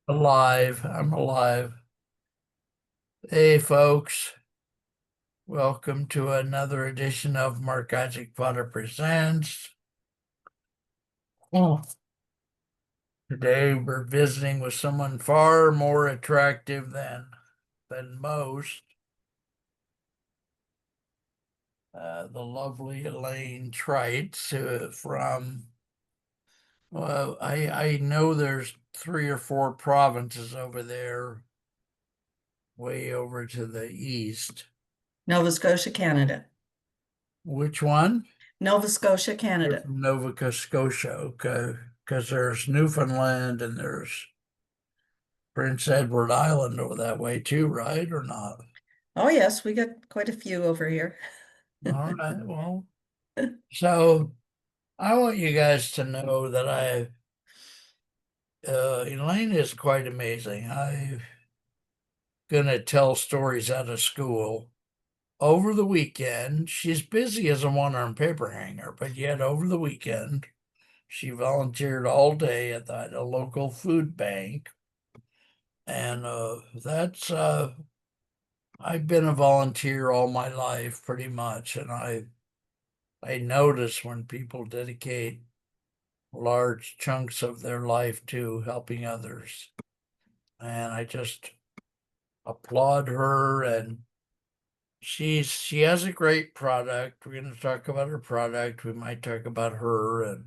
Alive. I'm alive. Hey, folks. Welcome to another edition of Mark Isaac Potter Presents. Oh. Today we're visiting with someone far more attractive than most. The lovely Elaine Trites well, I know there's 3 or 4 provinces over there, way over to the east. Nova Scotia, Canada. Which one? Nova Scotia, You're Canada. from Nova Scotia, okay? Because there's Newfoundland and there's Prince Edward Island over that way too, right? Or not? Oh, yes, we got quite a few over here. All right. Well, so I want you guys to know that Elaine is quite amazing. I'm gonna tell stories out of school. Over the weekend, she's busy as a one-armed paper hanger, but yet over the weekend, she volunteered all day at a local food bank. And I've been a volunteer all my life pretty much, and I notice when people dedicate large chunks of their life to helping others. And I just applaud her, and she has a great product. We're going to talk about her product. We might talk about her, and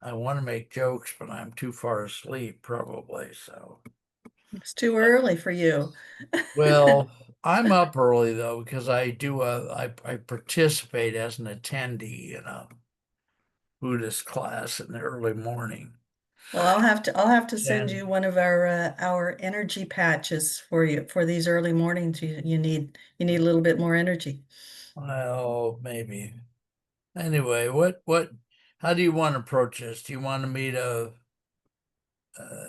I want to make jokes, but I'm too far asleep probably. So, It's too early for you. well, I'm up early though because I participate as an attendee in a Buddhist class in the early morning. Well, I'll have to send you And one of our energy patches for you for these early mornings. You need a little bit more energy. well, maybe. Anyway, what how do you want to approach this? Do you want me to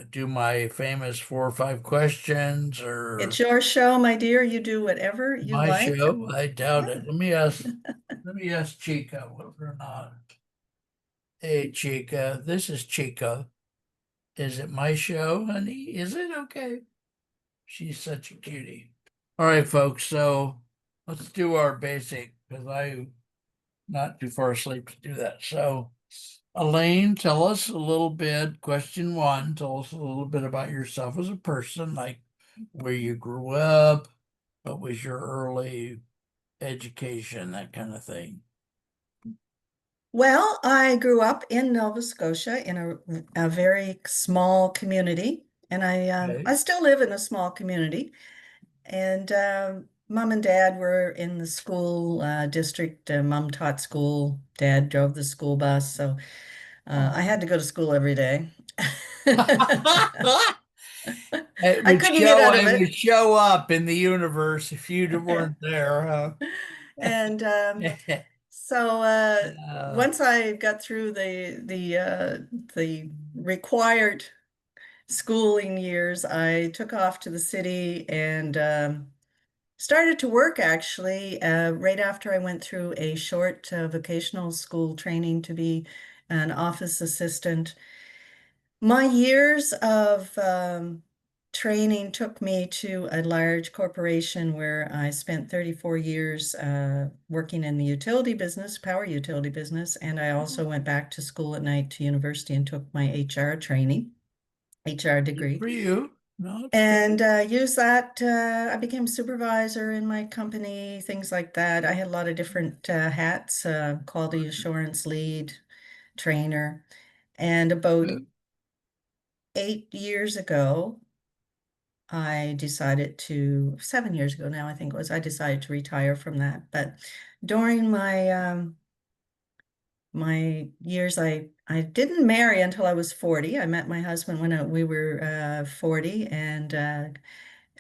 do my famous 4 or 5 questions It's or your show, my dear. You do whatever you my like. show? I doubt Yeah. it. Let me ask Chica whether or not. Hey Chica, this is Chica. Is it my show, honey? Is it okay? She's such a cutie. All right, folks. So let's do our basic because I'm not too far asleep to do that. So, Elaine, tell us a little bit. Question one, tell us a little bit about yourself as a person, like where you grew up, what was your early education, that kind of thing. Well, I grew up in Nova Scotia in a very small community, and I Okay. still live in a small community. And mom and dad were in the school district. Mom taught school, dad drove the school bus. So I Oh. had to go to school every day. It I would couldn't get show out of it would it. show up in the universe if you Yeah. weren't there, huh? And so Uh, once I got through the required schooling years, I took off to the city and started to work actually right after I went through a short vocational school training to be an office assistant. My years of training took me to a large corporation where I spent 34 years working in the utility business, power utility business, and I also went back to school at night to university and took my HR training, HR good degree. for you. No, it's And good. use that. I became supervisor in my company, things like that. I had a lot of different hats, quality assurance lead, trainer. And about Good. 8 years ago, I decided to, 7 years ago now, I think it was, I decided to retire from that. But during my years, I didn't marry until I was 40. I met my husband when we were 40, and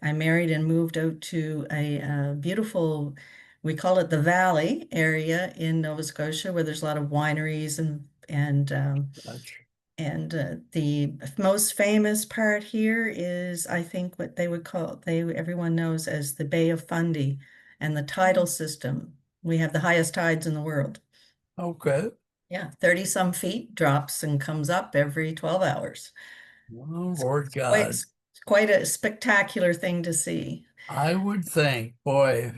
I married and moved out to a beautiful, we call it the Valley area in Nova Scotia, where there's a lot of wineries Gotcha. and the most famous part here is, I think, what they would call everyone knows as the Bay of Fundy and the tidal system. We have the highest tides in the world. Okay. Yeah, 30 some feet, drops and comes up every 12 hours. Oh, It's Lord quite, God. it's quite a spectacular thing to see. I would think, boy,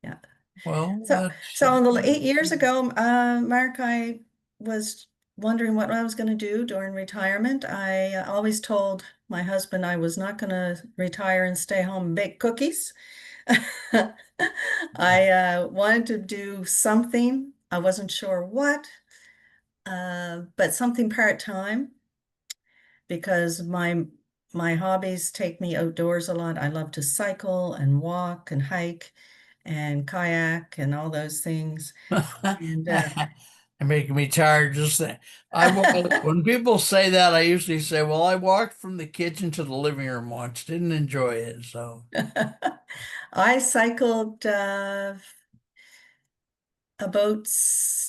Yeah. well, So, that's so in the 8 years ago, Mark, I was wondering what I was going to do during retirement. I always told my husband I was not going to retire and stay home and bake cookies. I wanted to do something. I wasn't sure what, but something part-time because my hobbies take me outdoors a lot. I love to cycle and walk and hike and kayak and all those things. And You're making me tired just that. When people say that, I usually say, well, I walked from the kitchen to the living room once, didn't enjoy it. So, I cycled about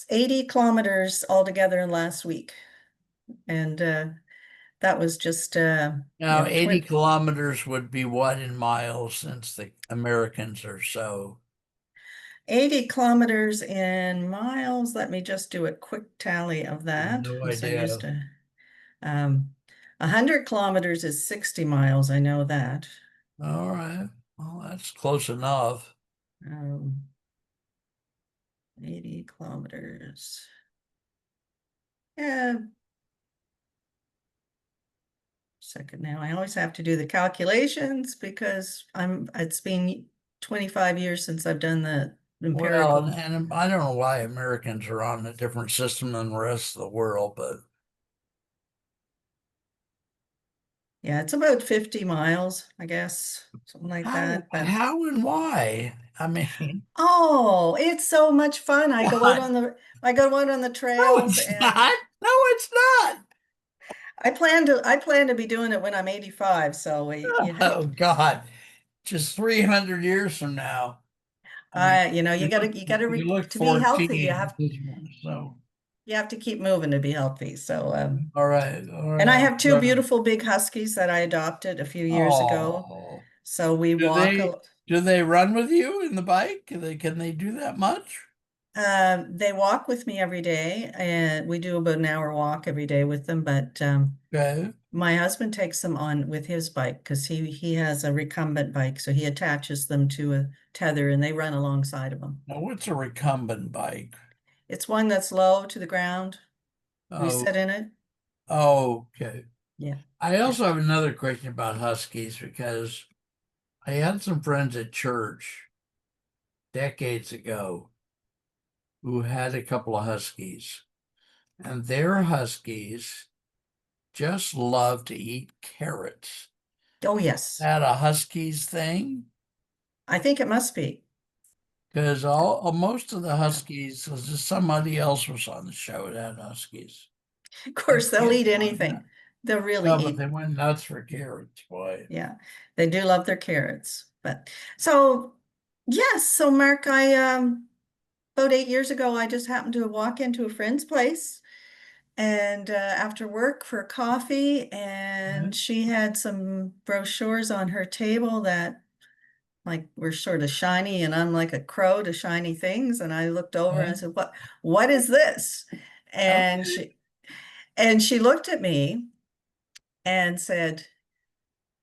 80 kilometers altogether last week. And that was just, now 80 kilometers would be what in miles since the Americans are so, 80 kilometers in miles. Let me just do a quick tally of that. no I'm so used idea. to, um, 100 kilometers is 60 miles. I know that. All right. Well, that's close enough. Um, 80 kilometers. Yeah, second now. I always have to do the calculations because it's been 25 years since I've done the Well, empirical. and I don't know why Americans are on a different system than the rest of the world, but Yeah, it's about 50 miles, I guess, something like how, that. But how and why? I mean, oh, it's so much fun. what? I go out on the No, trails it's and not. No, it's not. I plan to be doing it when I'm 85. So Oh God, just 300 years from now. I mean, you you look to be healthy, 14. So, you have to keep moving to be healthy. So all right, all and I right. have two beautiful big huskies that I adopted a few years ago. Oh, So we do walk, they do they run with you in the bike? Can they do that much? they walk with me every day, and we do about an hour walk every day with them. But Okay. my husband takes them on with his bike because he has a recumbent bike, so he attaches them to a tether and they run alongside of him. Now, what's a recumbent bike? It's one that's low to the ground. We Oh, sit in it. okay. Yeah, I yeah. also have another question about huskies because I had some friends at church decades ago who had a couple of huskies, and their huskies just love to eat carrots. Oh, yes. That a huskies thing? I think it must be. Because all most of the huskies was just somebody else was on the show that had huskies. Of I course, they'll can't eat find that. anything. They'll really No, but eat. they went nuts for carrots, boy. Yeah, they do love their carrots. But so yes, so Mark, I about 8 years ago, I just happened to walk into a friend's place and after work for coffee, and Okay. she had some brochures on her table that like were sort of shiny, and I'm like a crow to shiny things. And I looked over and I Okay. said, what is this? And Okay. she looked at me and said,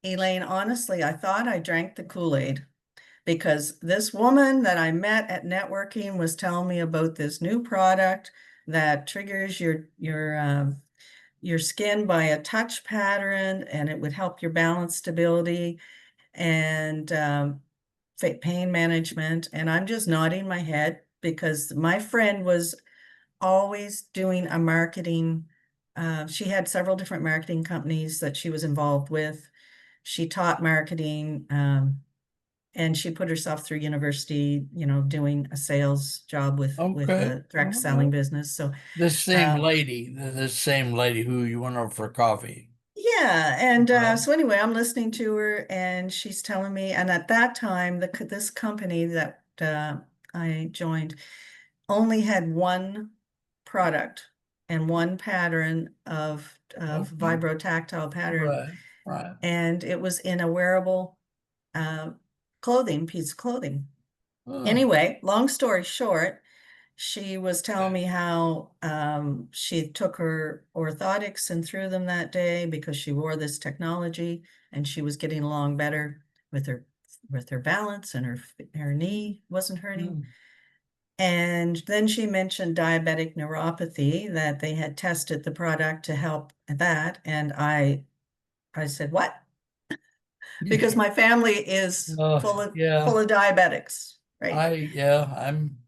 Elaine, honestly, I thought I drank the Kool-Aid because this woman that I met at networking was telling me about this new product that triggers your skin by a touch pattern, and it would help your balance stability and pain management. And I'm just nodding my head because my friend was always doing a marketing. She had several different marketing companies that she was involved with. She taught marketing, and she put herself through university, doing a sales job with Okay. a direct All selling right. business. So This uh, same lady who you went over for coffee. yeah, and Right. so anyway, I'm listening to her, and she's telling me. And at that time, this company that I joined only had one product and one pattern of Okay. vibrotactile pattern, Right. Right. and it was in a wearable uh, piece of clothing. Oh, Anyway, long story short, She was telling me how she took her orthotics and threw them that day because she wore this technology and she was getting along better with her balance and her knee wasn't hurting. Mm. And then she mentioned diabetic neuropathy, that they had tested the product to help that. And I said, what? Because my family is Oh, full yeah. of diabetics, right? I'm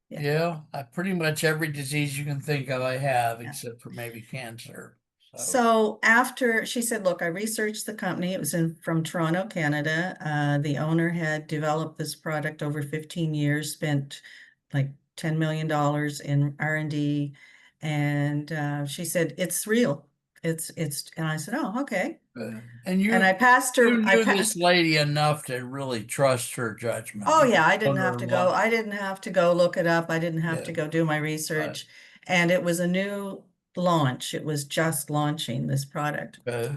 Yeah. yeah, I pretty much every disease you can think of I have Yeah. except for maybe cancer. So So after she said, look, I researched the company. It was from Toronto, Canada. The owner had developed this product over 15 years, spent like $10 million in R&D. And she said, it's real. And I said, oh, okay. and And I passed you her, I knew this passed, lady enough to really trust her judgment. oh You yeah, know her love. I didn't have to go look it up. I didn't have Yeah, to go do my right. research. And it was a new launch. It was just launching this product. Uh,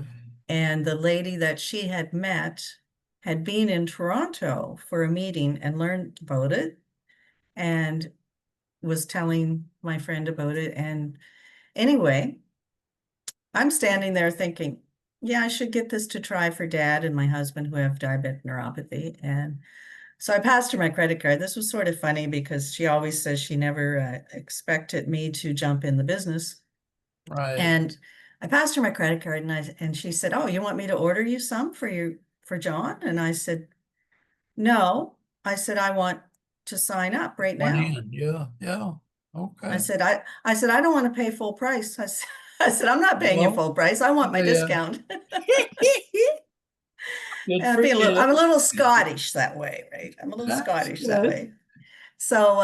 And the lady that she had met had been in Toronto for a meeting and learned about it and was telling my friend about it. And anyway, I'm standing there thinking, yeah, I should get this to try for dad and my husband who have diabetic neuropathy. And so I passed her my credit card. This was sort of funny because she always says she never expected me to jump in the business. right. And I passed her my credit card and she said, "Oh, you want me to order you some for John?" And I said, "No." I said, "I want to sign up right One now." in. Yeah, yeah. I Okay. said, I said, "I don't want to pay full price." I said, "I'm not paying you Well, full price. I want my yeah. discount." Good And for I'm a you. little Scottish that way, right? I'm a little That's Scottish that good. way. So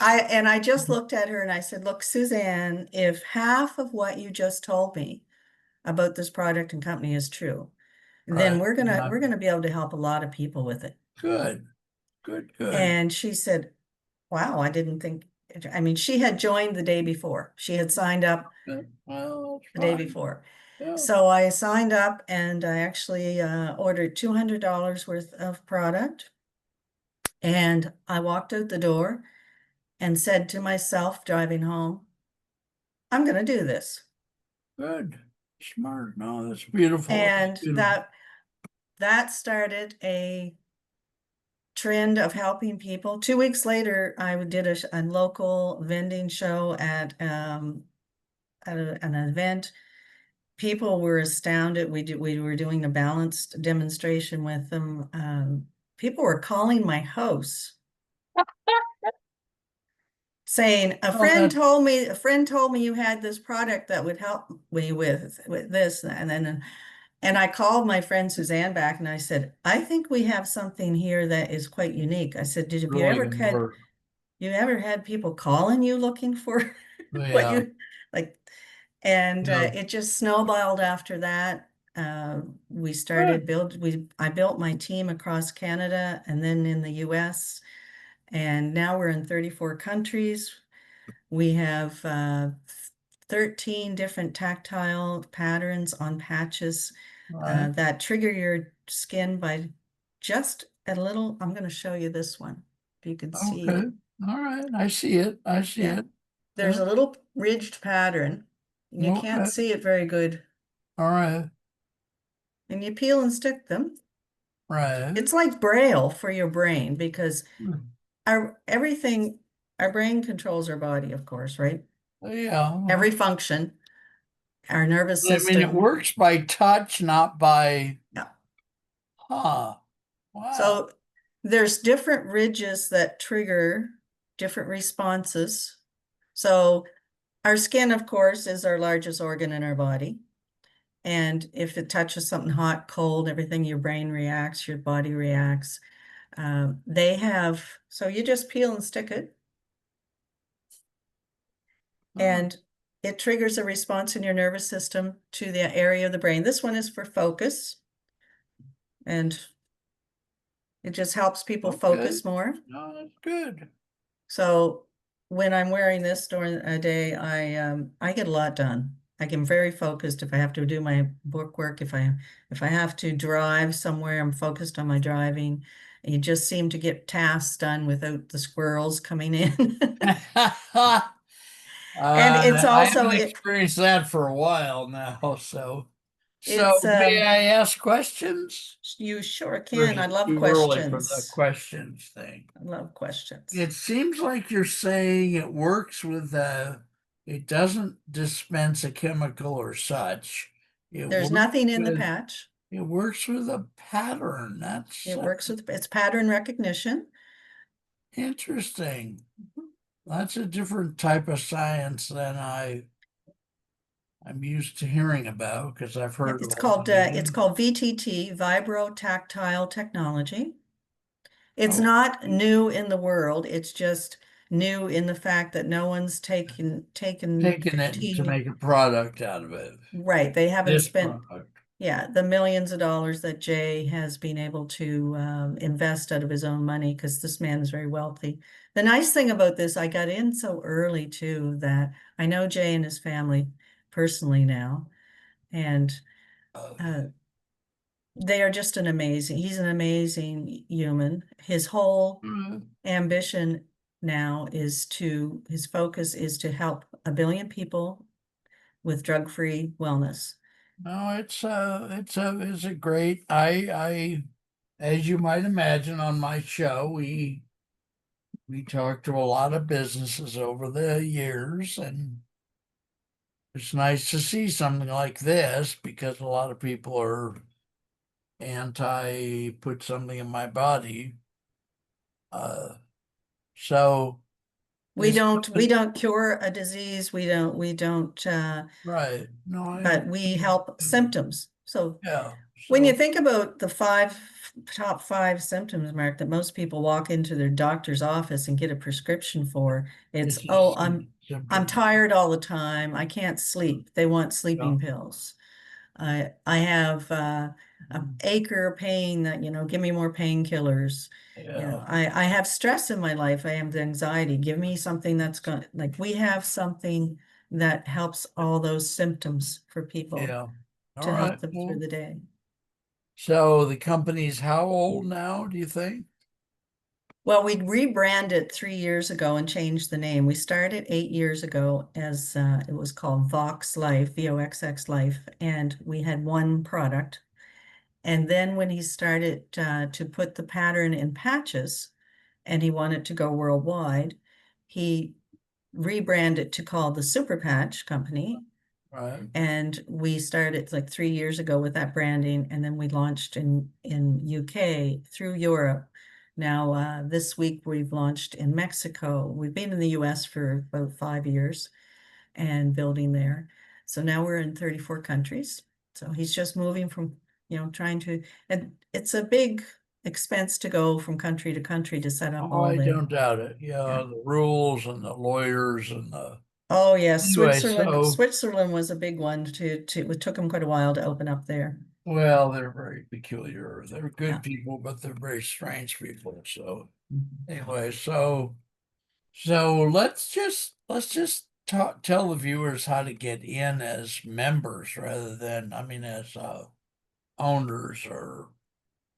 I just looked at her and I said, "Look, Suzanne, if half of what you just told me about this product and company is true, then Right. we're Not gonna be able to help a lot of people with it." good. Good, good. And she said, "Wow, I didn't think." I mean, she had joined the day before. She had signed up Good. Well, that's the day fine. before. Yeah, So I signed up and I actually ordered $200 worth of product. And I walked out the door and said to myself driving home, I'm going to do this. good. Smart. No, that's beautiful. That's And beautiful. that started a trend of helping people. 2 weeks later, I did a local vending show at an event. People were astounded. We were doing a balanced demonstration with them. People were calling my house saying, Oh, that a friend told me you had this product that would help me with this." And I called my friend Suzanne back and I said, "I think we have something here that is quite unique." I said, "Did you really ever gonna had work. you ever had people calling you looking for what Yeah, you like?" And yeah. it just snowballed after that. We Good. started I built my team across Canada and then in the US, and now we're in 34 countries. We have 13 different tactile patterns on patches Right. that trigger your skin by just a little. I'm going to show you this one. If you can Okay. see, All right. I see it. I see yeah, it. there's Yeah. a little ridged pattern. You can't Okay. see it very good. All right. And you peel and stick them. Right. It's like Braille for your brain because Hmm. everything, our brain controls our body, of course, right? Yeah. Every Well, function, our nervous I mean, it system. works by touch, not by, Yeah. huh. Wow. So there's different ridges that trigger different responses. So our skin, of course, is our largest organ in our body. And if it touches something hot, cold, everything, your brain reacts, your body reacts. So you just peel and stick it, Huh. and it triggers a response in your nervous system to the area of the brain. This one is for focus, and it just helps people Okay. focus more. No, that's good. So when I'm wearing this during a day, I get a lot done. I get very focused if I have to do my book work, if I have to drive somewhere, I'm focused on my driving. You just seem to get tasks done without the squirrels coming in. And it's I also haven't experienced that for a while now, so it's may I ask questions? you sure Or can. is I it love too early for the questions. questions thing? I love questions. It seems like you're saying it works with it doesn't dispense a chemical or such. It There's works nothing in the with patch. it works with a pattern. It That's works with it's pattern recognition. interesting. That's a different type of science than I'm used to hearing about because I've Yep, heard of a lot of it's them. called VTT, Vibrotactile Technology. It's Oh, not new in the world. It's just new in the fact that no one's taken taking it to 15, make a product out of it. right. They haven't This spent, product. yeah, the millions of dollars that Jay has been able to invest out of his own money because this man is very wealthy. The nice thing about this, I got in so early too that I know Jay and his family personally now, and Uh, uh, they are just he's an amazing human. His whole mm, ambition now his focus is to help 1 billion people with drug-free wellness. no, it's a great. As you might imagine, on my show, we talked to a lot of businesses over the years, and it's nice to see something like this because a lot of people are anti put something in my body. Uh, so this, We don't cure a disease. We don't, right? No, I but we understand. help symptoms. So Yeah. when you So think about the top five symptoms, Mark, that most people walk into their doctor's office and get a prescription for, it's, this oh, is I'm symptom. tired all the time. I can't sleep. They want Yeah. sleeping pills. I have an ache or pain that, give me more painkillers. Yeah. I have stress in my life. I have anxiety. Give me something that's going like we have something that helps all those symptoms for people Yeah. All to help right. them through Well, the day. so the company's how old now, do you think? Well, we rebranded 3 years ago and changed the name. We started 8 years ago as it was called Vox Life, VOXX Life, and we had one product. And then when he started to put the pattern in patches and he wanted to go worldwide, he rebranded to call the Super Patch Company. Right. And we started like 3 years ago with that branding, and then we launched in UK through Europe. Now, this week we've launched in Mexico. We've been in the US for about 5 years and building there. So now we're in 34 countries. So he's just moving from, trying to, and it's a big expense to go from country to country to set up Oh, all I the, don't doubt it. yeah. Yeah, the rules and the lawyers and the Oh yes, anyway, so Switzerland was a big one it took him quite a while to open up there. well, they're very peculiar. They're Yeah. good people, but they're very strange people. So Mhm. anyway, so let's just tell the viewers how to get in as members rather than, I mean, as owners or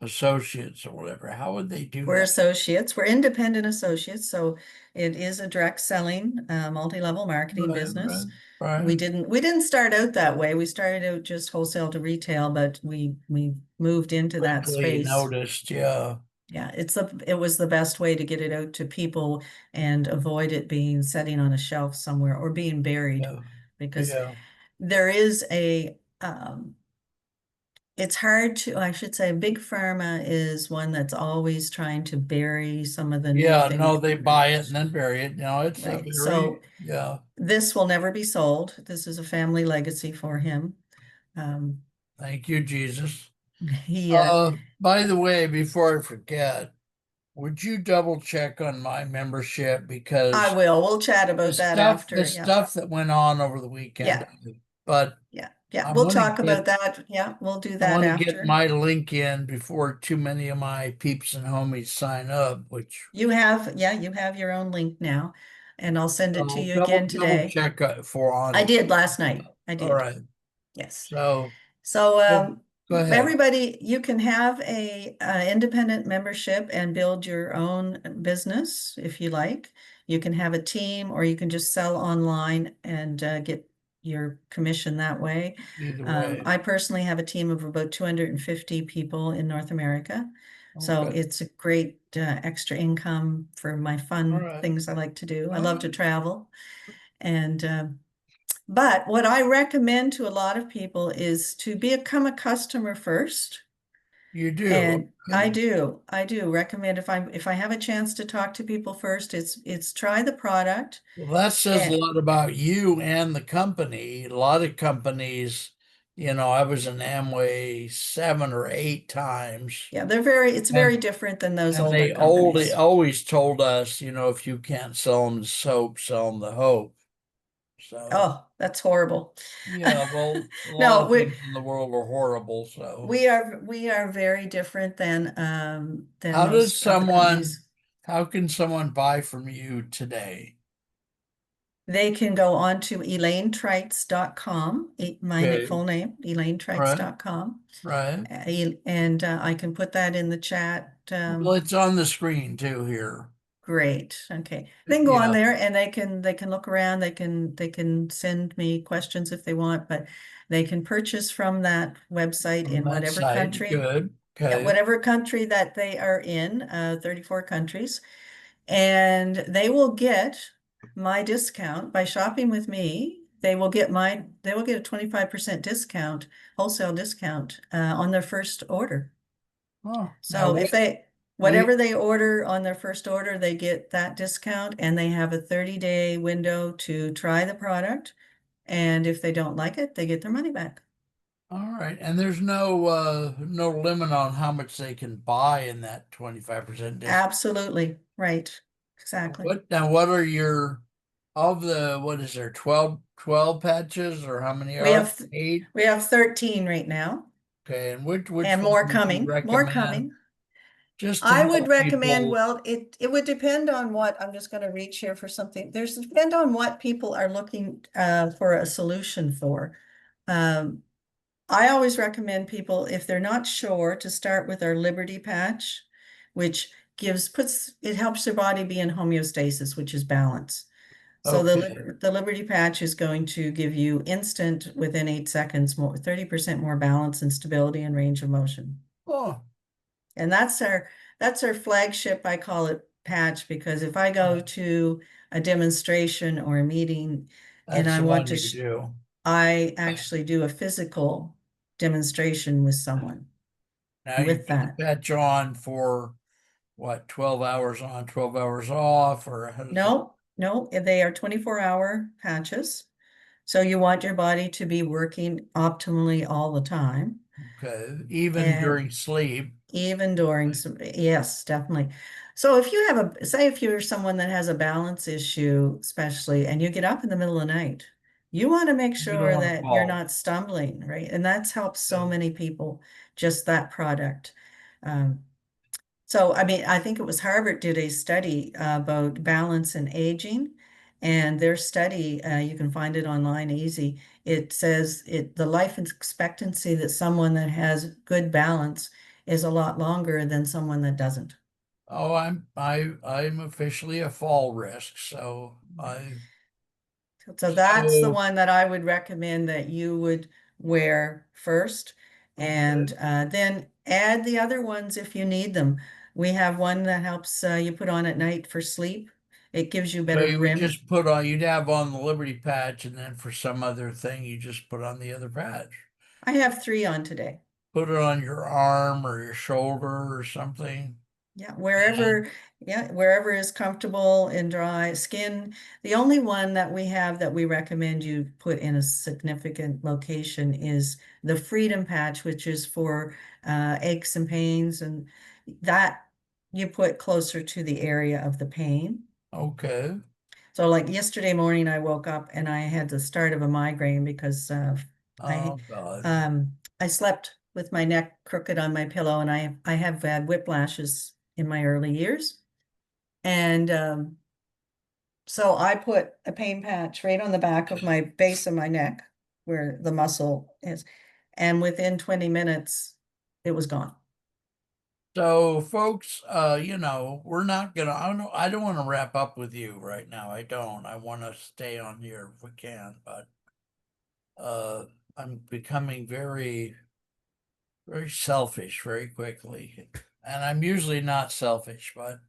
associates or whatever. How would they do We're that? associates, we're independent associates, so it is a direct selling, multi-level marketing Right, right, business. right. We didn't start out that way. We started out just wholesale to retail, but we moved into that Quickly space. noticed, yeah, Yeah, it was the best way to get it out to people and avoid it being sitting on a shelf somewhere or being buried yeah, because yeah. there is it's hard to, I should say, big pharma is one that's always trying to bury some of the new Yeah, things no, they that are buy it and out. then bury it. No, it's a Right. So very, yeah. this will never be sold. This is a family legacy for him. Um, Thank you, Jesus. he, By the way, before I forget, would you double check on my membership I because will. We'll chat about that the after. Yeah. stuff that went on over the weekend, Yeah. but Yeah. Yeah. I We'll want to talk about get that. Yeah. We'll do I that want to get after. my link in before too many of my peeps and homies sign up, which You have your own link now, and I'll send it to I'll you again double today. check for I on. did last night. I All did. right. Yes. So So, go, Go ahead. everybody, you can have a independent membership and build your own business if you like. You can have a team, or you can just sell online and get your commission that way. Either way. I personally have a team of about 250 people in North America. So Okay. it's a great extra income for my All fun right. things I like to do. I love to Well, travel. And but what I recommend to a lot of people is to become a customer first. you do. And Okay. I do recommend, if I have a chance to talk to people first, it's try the product. Well, that says a And lot about you and the company. A lot of companies, I was in Amway 7 or 8 times, yeah, it's very and different than those and older they only companies. always told us, if you can't sell them the soap, sell them the hope. So, Oh, that's horrible. yeah, well, a lot No, of things in the world are horrible. So, we are very different than how does those other someone, companies. how can someone buy from you today? They can go on to elainetrites.com, my Okay, full name, right, elainetrites.com. right. And I can put that in the chat. Well, it's on the screen too here. Great. Okay. They can go on Yeah, there and they can look around. They can send me questions if they want, but they can purchase from that website on in that whatever site. country. Good. Yeah, Okay. whatever country that they are in, 34 countries. And they will get my discount by shopping with me. They will get a 25% discount, wholesale discount, on their first order. Oh, now So if we, whatever they order on their first order, they get that discount, and they have a 30-day window to try the product. And if they don't like it, they get their money back. all right. And there's no limit on how much they can buy in that 25% discount. Absolutely. Right. Exactly. What are your of the what is there 12 patches, or how many We are have there? 8? we have 13 right now, Okay, and which and one more would you coming, more recommend coming. just to I would help recommend, people? well, it would depend on what, I'm just going to reach here for something. There's depend on what people are looking for a solution for. Um, I always recommend people, if they're not sure, to start with our Liberty patch, which it helps their body be in homeostasis, which is balance. So Okay. the Liberty patch is going to give you instant, within 8 seconds, 30% more balance and stability and range of motion. Oh, And that's our flagship, I call it, patch, because if I go to a demonstration or a meeting and that's I the want one to, you do. I actually do a physical demonstration with someone Now you with put the that. patch on for what, 12 hours on, 12 hours off, or how does it? No, no, they are 24-hour patches. So you want your body to be working optimally all the time. Okay, even And during sleep. even during some, yes, definitely. So if you have say if you're someone that has a balance issue, especially, and you get up in the middle of the night, you want to make You don't sure want to that you're fall. not stumbling, right? And that's helped so Okay. many people, just that product. Um, so, I mean, I think it was Harvard did a study about balance and aging, and their study, you can find it online easy. It says the life expectancy that someone that has good balance is a lot longer than someone that doesn't. Oh, I'm officially a fall risk, so I So that's the so one that I would recommend that you would wear first, and okay. then add the other ones if you need them. We have one that helps you put on at night for sleep. It gives you So better you would REM. just put on, you'd have on the Liberty patch, and then for some other thing, you just put on the other patch. I have 3 on today. Put it on your arm or your shoulder or something. Yeah, And wherever is comfortable in dry skin. The only one that we have that we recommend you put in a significant location is the Freedom Patch, which is for aches and pains, and that you put closer to the area of the pain. okay. So like yesterday morning, I woke up and I had the start of a migraine because I Oh God. I slept with my neck crooked on my pillow, and I have had whiplashes in my early years. And so I put a pain patch right on the back of my base of my neck where the muscle is. and within 20 minutes, it was gone. So, folks, we're not gonna. I don't want to wrap up with you right now. I don't. I want to stay on here if we can, but uh, I'm becoming very, very selfish very quickly, and I'm usually not selfish. But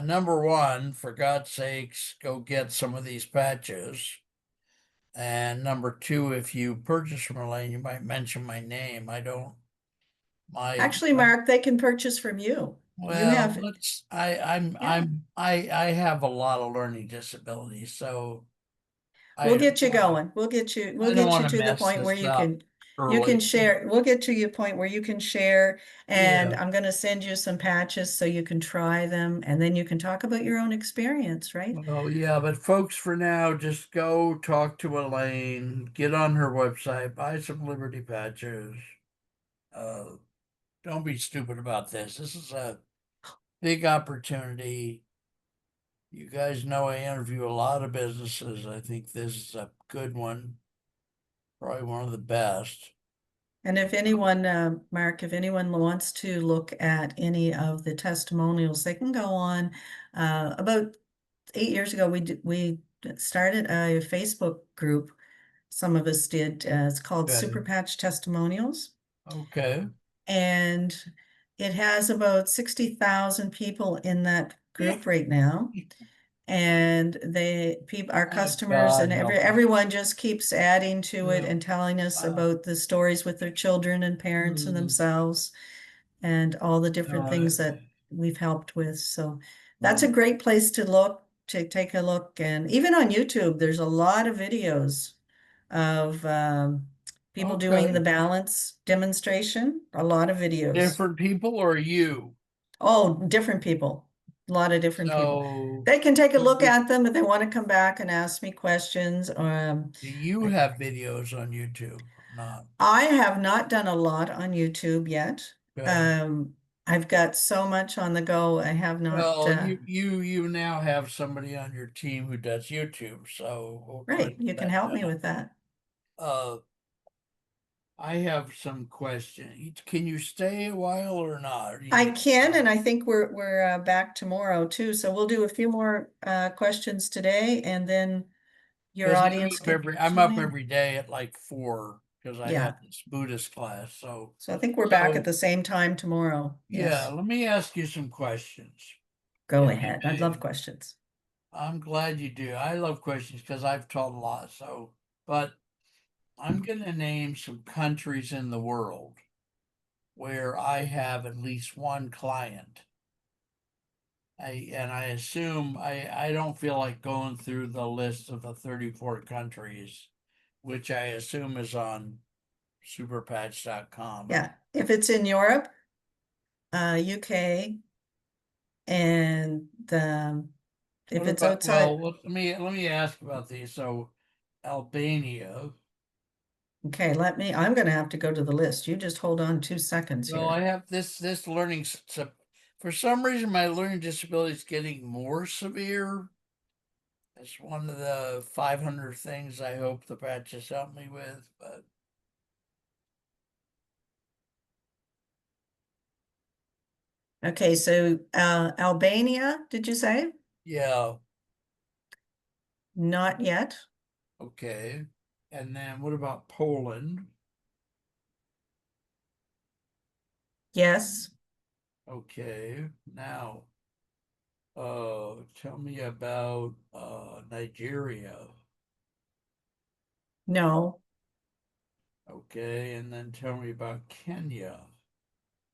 number one, for God's sakes, go get some of these patches. And number two, if you purchase from Elaine, you might mention my name. I don't. Actually, Mark, they can purchase from you. You Well, have, let's, I'm, yeah, I'm, I have a lot of learning disabilities, so we'll I, get you going. We'll I don't get you want to to the mess point where this up you can early. share. We'll get to your point where you can share, and Yeah. I'm going to send you some patches so you can try them, and then you can talk about your own experience, right? Well, yeah, but folks, for now, just go talk to Elaine, get on her website, buy some Liberty patches. Uh, don't be stupid about this. This is a big opportunity. You guys know I interview a lot of businesses. I think this is a good one, probably one of the best. And if anyone, Mark, if anyone wants to look at any of the testimonials, they can go on. About 8 years ago, we started a Facebook group. Some of us did. It's called Okay. Super Patch Testimonials, Okay. and it has about 60,000 people in that group right now. And our My customers God, and help us. everyone just keeps adding to it Yeah. and telling us Wow. about the stories with their children and parents and Mm, themselves and all the different uh, things that we've helped with. So that's a mm, great place to look, to take a look. And even on YouTube, there's a lot of videos of people doing the okay. balance demonstration, a lot of videos. Different people or you? Oh, different people, a lot of different people. So, They can take a look do at them if they want to come back and ask me questions. you have videos on YouTube or not? I have not done a lot on YouTube yet. Okay. Um, I've got so much on the go. I have not, Well, you now have somebody on your team who does YouTube, so we'll go ahead right, and you get can that help me done. with that. Uh, I have some questions. Can you stay a while or not? Or do you I need to can, go? and I think we're back tomorrow too. So we'll do a few more questions today, and then your Because audience can I'm tune up in. every day at like 4 because I have Yeah. this Buddhist class. So I think we're back at So the same time tomorrow. yeah, Yes. let me ask you some questions, Go if ahead. I I'd love may. questions. I'm glad you do. I love questions because I've taught a lot. So, but I'm going to name some countries in the world where I have at least one client. I assume I don't feel like going through the list of the 34 countries, which I assume is on superpatch.com. Yeah. If it's in Europe, UK, and if What it's about, well, outside, let me ask about these. So Albania. okay, I'm gonna have to go to the list. You just hold on 2 seconds Well, I here. have this learning for some reason my learning disability is getting more severe. It's one of the 500 things I hope the patches help me with, but Okay, so Albania, did you say? yeah, Not yet. okay. And then what about Poland? Yes. Okay. Now, tell me about Nigeria. No, Okay, and then tell me about Kenya.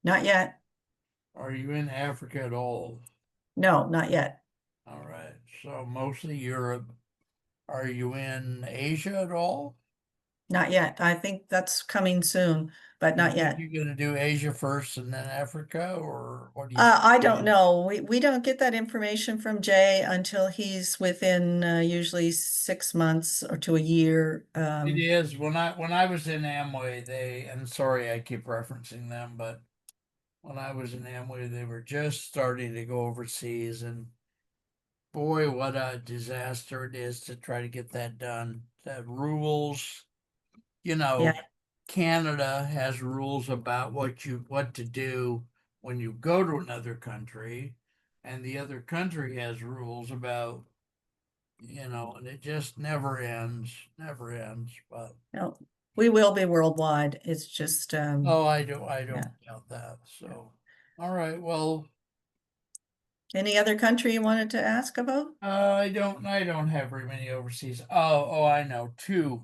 not yet. Are you in Africa at all? No, not yet. All right. So mostly Europe. Are you in Asia at all? Not yet. I think that's coming soon, but You not think yet. you're going to do Asia first and then Africa, or what do you I don't think? know. We don't get that information from Jay until he's within usually 6 months or to a year. It is when I was in Amway, and sorry I keep referencing them, but when I was in Amway, they were just starting to go overseas, and boy, what a disaster it is to try to get that done. The rules, you Yeah, know, Canada has rules about what to do when you go to another country, and the other country has rules about, and it just never ends, never ends. But No, we will be worldwide. It's just, oh, I yeah. don't doubt that. So, all right, well, Any other country you wanted to ask about? I don't have very many overseas. Oh, I know two.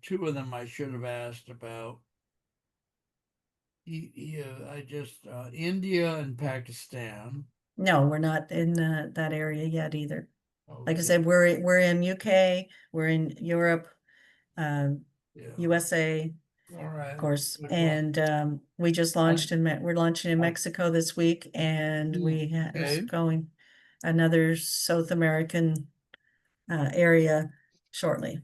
Two of them I should have asked about. Yeah, I just India and Pakistan. No, we're not in that area yet either. Like I Okay, said, we're in UK, we're in Europe, um, yeah. USA, All of right. course, Good luck. and we just I, launched we're launching in I, Mexico this week, and is okay. going another South American area shortly.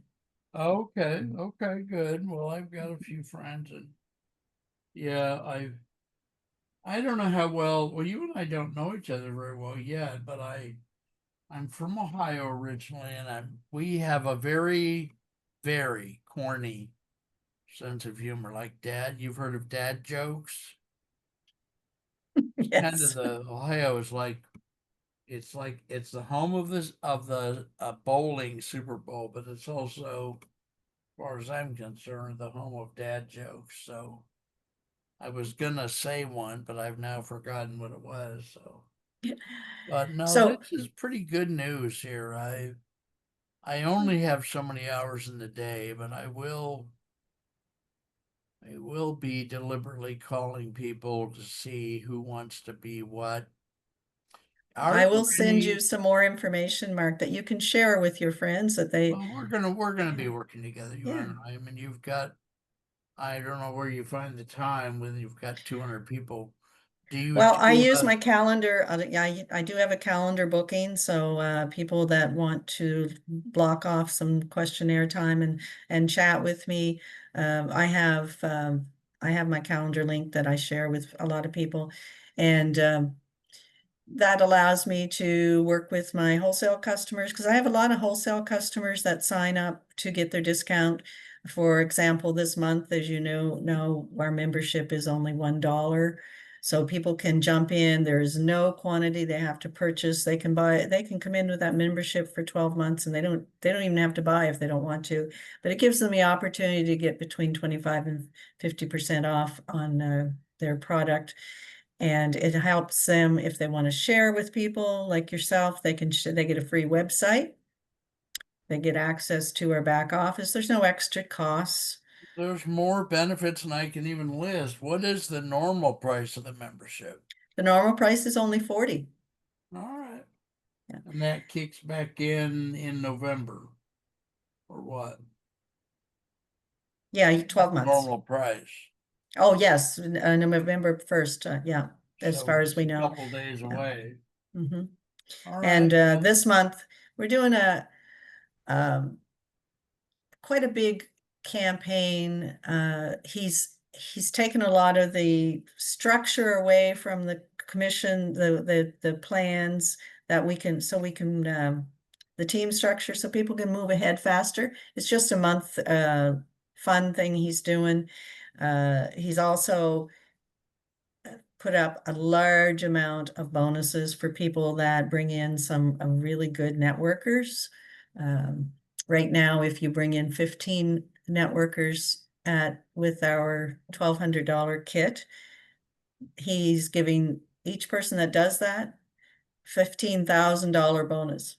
Okay. Okay. Good. Well, I've got a few friends, and yeah, I don't know how well. Well, you and I don't know each other very well yet, but I'm from Ohio originally, and we have a very, very corny sense of humor. Like dad, you've heard of dad jokes? Kind of Yes. the Ohio is like it's the home of this of the bowling Super Bowl, but it's also, as far as I'm concerned, the home of dad jokes. So I was gonna say one, but I've now forgotten what it was. So, but no, this So is pretty good news here. I only have so many hours in the day, but I will be deliberately calling people to see who wants to be what. Are I there will send you any? some more information, Mark, that you can share with your friends that they, Well, we're gonna be yeah, working together, you yeah. and I. I mean, you've got, I don't know where you find the time when you've got 200 people. Do you Well, I do use my calendar. Yeah, I do have a calendar booking, so people that want to block off some questionnaire time and chat with me, I have my calendar link that I share with a lot of people, and that allows me to work with my wholesale customers because I have a lot of wholesale customers that sign up to get their discount. For example, this month, as you know, our membership is only $1. So people can jump in. There's no quantity they have to purchase. They can come in with that membership for 12 months and they don't even have to buy if they don't want to. But it gives them the opportunity to get between 25 and 50% off on their product. And it helps them if they want to share with people like yourself, they get a free website. They get access to our back office. There's no extra costs. there's more benefits than I can even list. What is the normal price of the membership? The normal price is only 40. All right. Yeah. And that kicks back in November or what? Yeah, 12 months. Normal price. Oh, yes, November 1st. Yeah, as So far as just we a know. couple days Yeah. away. hmm All And right. Well, this month we're doing um, quite a big campaign. He's taken a lot of the structure away from the commission, the plans that we can the team structure so people can move ahead faster. It's just a month fun thing he's doing. He's also put up a large amount of bonuses for people that bring in some really good networkers. Um, right now, if you bring in 15 networkers with our $1,200 kit, he's giving each person that does that $15,000 bonus.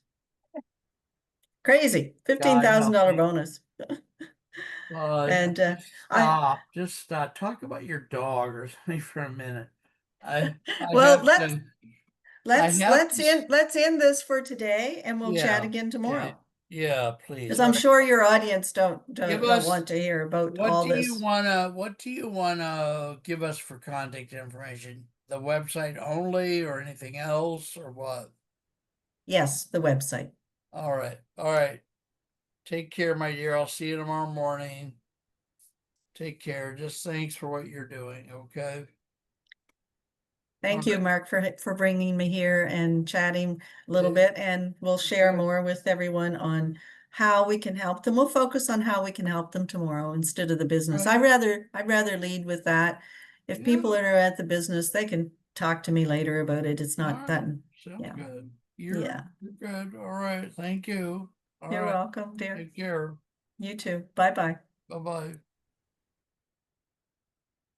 Crazy, God help $15,000 you. bonus. And Just I stop. Just stop. Talk about your dog or something for a minute. I well, have to. I have to. let's end this for today, and we'll chat Yeah. again Yeah. tomorrow. Yeah. Please. Because All I'm right. sure your audience Give don't us. want to hear about What all do you this. wanna? What do you wanna give us for contact information? The website only, or anything else, or what? Yes, the website. All right. All right. Take care, my dear. I'll see you tomorrow morning. Take care. Just thanks for what you're doing. Okay. All Thank you, right. Mark, for bringing me here and chatting a little Okay. bit, and we'll share Good. more with everyone on how we can help them. We'll focus on how we can help them tomorrow instead of the business. Right. I'd rather lead with that. If people Yeah. are at the business, they can talk to me later about it. It's All not right. that, Sounds yeah, good. yeah. You're good. All right. Thank you. All You're right. welcome, dear. Take care. You too. Bye-bye. Bye-bye.